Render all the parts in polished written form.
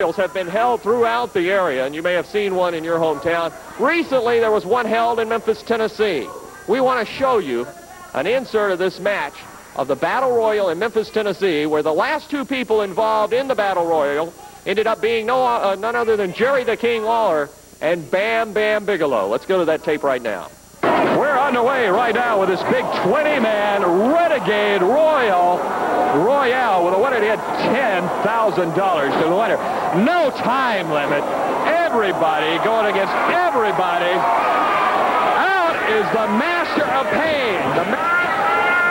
have been held throughout the area, and you may have seen one in your hometown. Recently, there was one held in Memphis, Tennessee. We want to show you an insert of this match of the Battle Royal in Memphis, Tennessee, where the last two people involved in the Battle Royal ended up being none other than Jerry the King Lawler and Bam Bam Bigelow. Let's go to that tape right now. We're underway right now with this big 20-man Renegade Royale with a winner. He had $10,000 to the winner. No time limit. Everybody going against everybody. Out is the Master of Pain.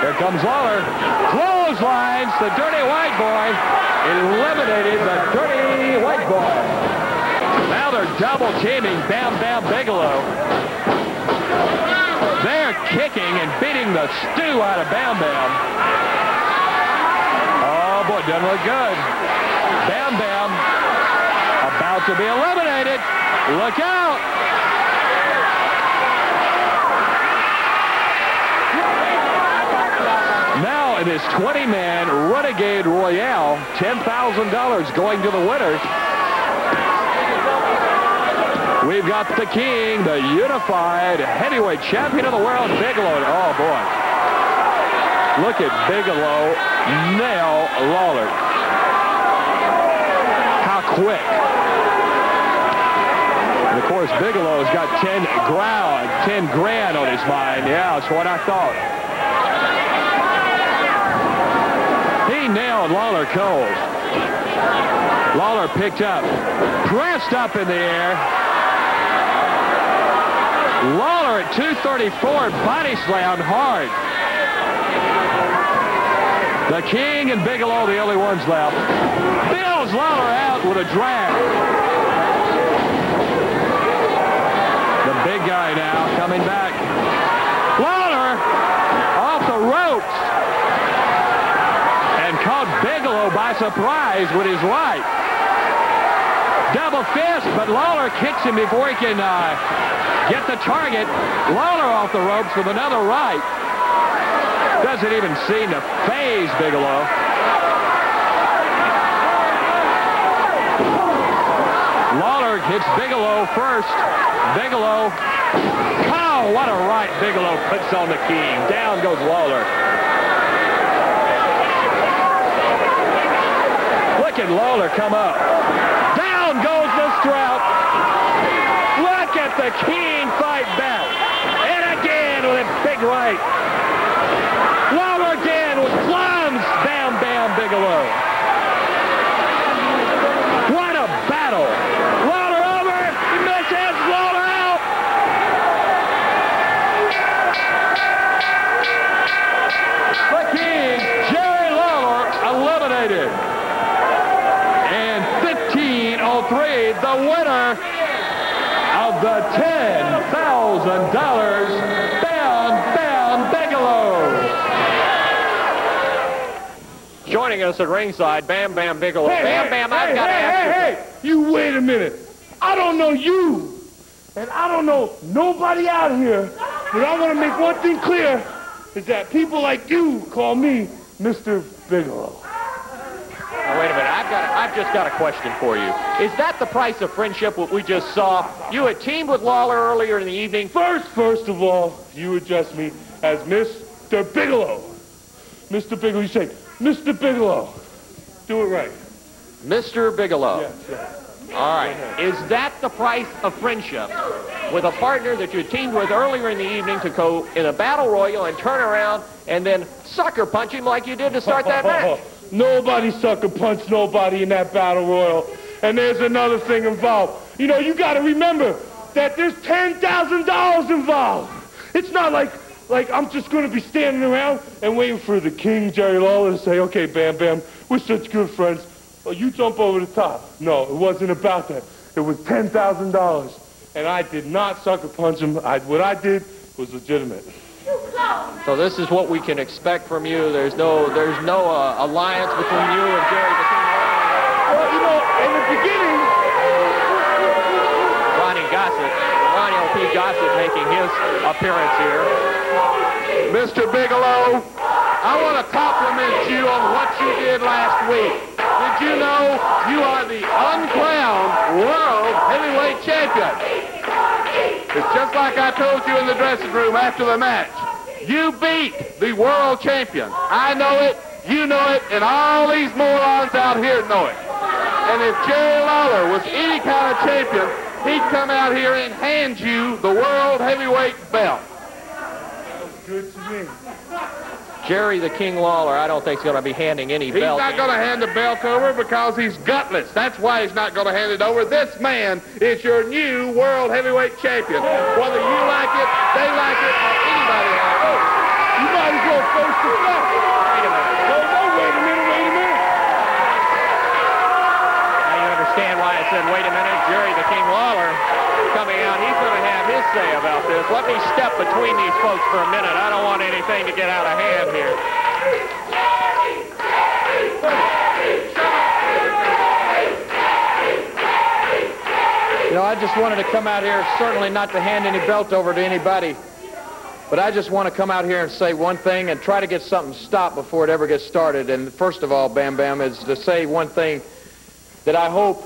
Here comes Lawler. Clotheslines the Dirty White Boy. Eliminated the Dirty White Boy. Now they're double teaming Bam Bam Bigelow. They're kicking and beating the stew out of Bam Bam. Oh, boy, doesn't look good. Bam Bam about to be eliminated. Look out. Now in this 20-man Renegade Royale, $10,000 going to the winner. We've got the King, the unified heavyweight champion of the world, Bigelow. Oh, boy. Look at Bigelow nail Lawler. How quick. And, of course, Bigelow's got 10 grand on his mind. Yeah, that's what I thought. He nailed Lawler cold. Lawler picked up, pressed up in the air. Lawler at 234, body slammed hard. The King and Bigelow, the only ones left. Bills Lawler out with a drag. The big guy now coming back. Lawler off the ropes. And caught Bigelow by surprise with his right. Double fist, but Lawler kicks him before he can get the target. Lawler off the ropes with another right. Doesn't even seem to faze Bigelow. Lawler hits Bigelow first. Bigelow. Oh, what a right Bigelow puts on the King. Down goes Lawler. Look at Lawler come up. Down goes the strap. Look at the King fight back. And again with a big right. Lawler again with plums. Bam Bam Bigelow. What a battle. Lawler over. He misses. Lawler out. The King, Jerry Lawler, eliminated. And 15:03, the winner of the $10,000, Bam Bam Bigelow. Joining us at ringside, Bam Bam Bigelow. Bam Bam, I've got to ask you. Hey, you wait a minute. I don't know you, and I don't know nobody out here, but I want to make one thing clear, is that people like you call me Mr. Bigelow. Now, wait a minute, I've just got a question for you. Is that the price of friendship, what we just saw? You had teamed with Lawler earlier in the evening. First of all, you address me as Mr. Bigelow. Mr. Bigelow, you say, Mr. Bigelow. Do it right. Mr. Bigelow. Yes. All right. Is that the price of friendship with a partner that you teamed with earlier in the evening to go in a battle royal and turn around and then sucker punch him like you did to start that match? Nobody sucker punched nobody in that battle royal. And there's another thing involved. You know, you got to remember that there's $10,000 involved. It's not like I'm just going to be standing around and waiting for the King, Jerry Lawler, to say, okay, Bam Bam, we're such good friends. Oh, you jump over the top. No, it wasn't about that. It was $10,000. And I did not sucker punch him. What I did was legitimate. So this is what we can expect from you. There's no alliance between you and Jerry the King Lawler. Well, you know, in the beginning, Ronnie O.P. Gossett making his appearance here. Mr. Bigelow, I want to compliment you on what you did last week. Did you know you are the uncrowned world heavyweight champion? It's just like I told you in the dressing room after the match. You beat the world champion. I know it, you know it, and all these morons out here know it. And if Jerry Lawler was any kind of champion, he'd come out here and hand you the world heavyweight belt. That was good to me. Jerry the King Lawler, I don't think he's going to be handing any belt. He's not going to hand the belt over because he's gutless. That's why he's not going to hand it over. This man is your new world heavyweight champion. Whether you like it, they like it, or anybody like it. You might as well face the fact. Wait a minute. Wait a minute. Now you understand why I said, wait a minute. Jerry the King Lawler coming out. He's going to have his say about this. Let me step between these folks for a minute. I don't want anything to get out of hand here. You know, I just wanted to come out here, certainly not to hand any belt over to anybody, but I just want to come out here and say one thing and try to get something stopped before it ever gets started. And first of all, Bam Bam, is to say one thing that I hope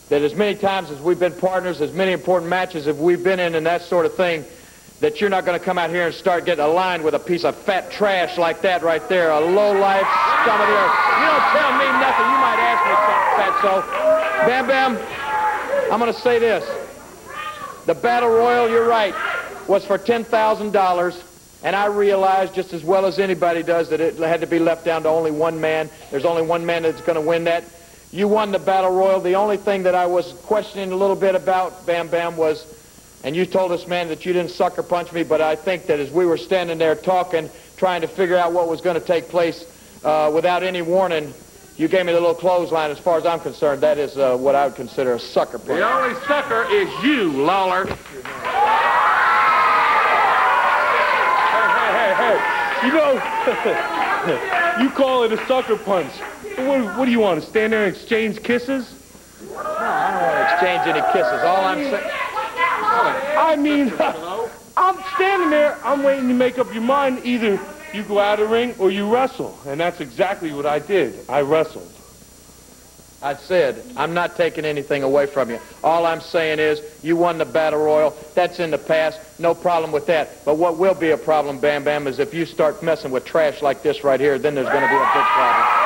that as many times as we've been partners, as many important matches as we've been in and that sort of thing, that you're not going to come out here and start getting aligned with a piece of fat trash like that right there, a low-life scum of the earth. You don't tell me nothing. You might ask me something, fatso. Bam Bam, I'm going to say this. The Battle Royal, you're right, was for $10,000, and I realize just as well as anybody does that it had to be left down to only one man. There's only one man that's going to win that. You won the Battle Royal. The only thing that I was questioning a little bit about, Bam Bam, was, and you told us, man, that you didn't sucker punch me, but I think that as we were standing there talking, trying to figure out what was going to take place without any warning, you gave me the little clothesline. As far as I'm concerned, that is what I would consider a sucker punch. The only sucker is you, Lawler. Hey. You know, you call it a sucker punch. What do you want, to stand there and exchange kisses? No, I don't want to exchange any kisses. All I'm saying... I mean, I'm standing there, I'm waiting to make up your mind. Either you go out of the ring or you wrestle. And that's exactly what I did. I wrestled. I said, I'm not taking anything away from you. All I'm saying is, you won the Battle Royal. That's in the past. No problem with that. But what will be a problem, Bam Bam, is if you start messing with trash like this right here, then there's going to be a big problem.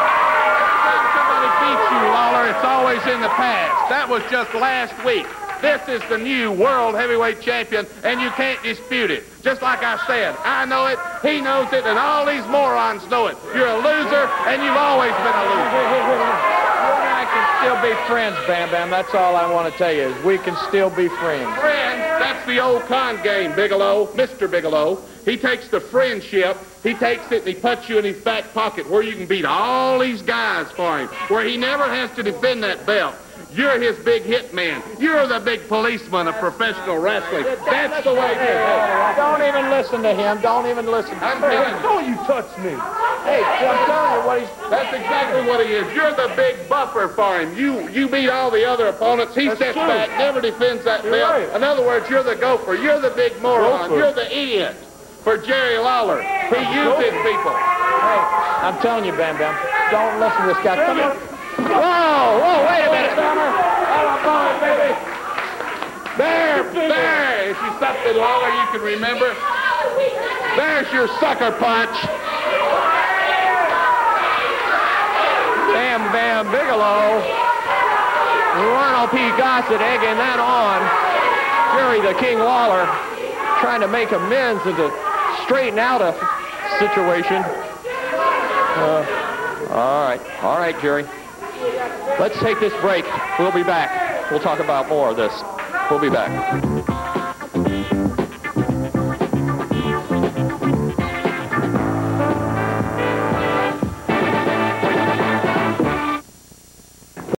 Lawler, it's always in the past. That was just last week. This is the new world heavyweight champion, and you can't dispute it. Just like I said, I know it, he knows it, and all these morons know it. You're a loser, and you've always been a loser. You and I can still be friends, Bam Bam. That's all I want to tell you, is we can still be friends. Friends, that's the old con game, Bigelow, Mr. Bigelow. He takes the friendship, he takes it and he puts you in his back pocket where you can beat all these guys for him, where he never has to defend that belt. You're his big hit man. You're the big policeman of professional wrestling. That's the way it is. Don't even listen to him. Don't even listen. I'm telling you. Don't you touch me. Hey, I'm telling you what he's... That's exactly what he is. You're the big buffer for him. You beat all the other opponents. He steps back, never defends that belt. Right. In other words, you're the gopher. You're the big moron. Gopher. You're the idiot for Jerry Lawler. He uses people. Hey, I'm telling you, Bam Bam, don't listen to this guy. Come here. Whoa, wait a minute. There. If you something, Lawler, you can remember. There's your sucker punch. Bam Bam Bigelow. Ronald P. Gossett egging that on. Jerry the King Lawler trying to make amends and to straighten out a situation. All right, Jerry. Let's take this break. We'll be back. We'll talk about more of this. We'll be back.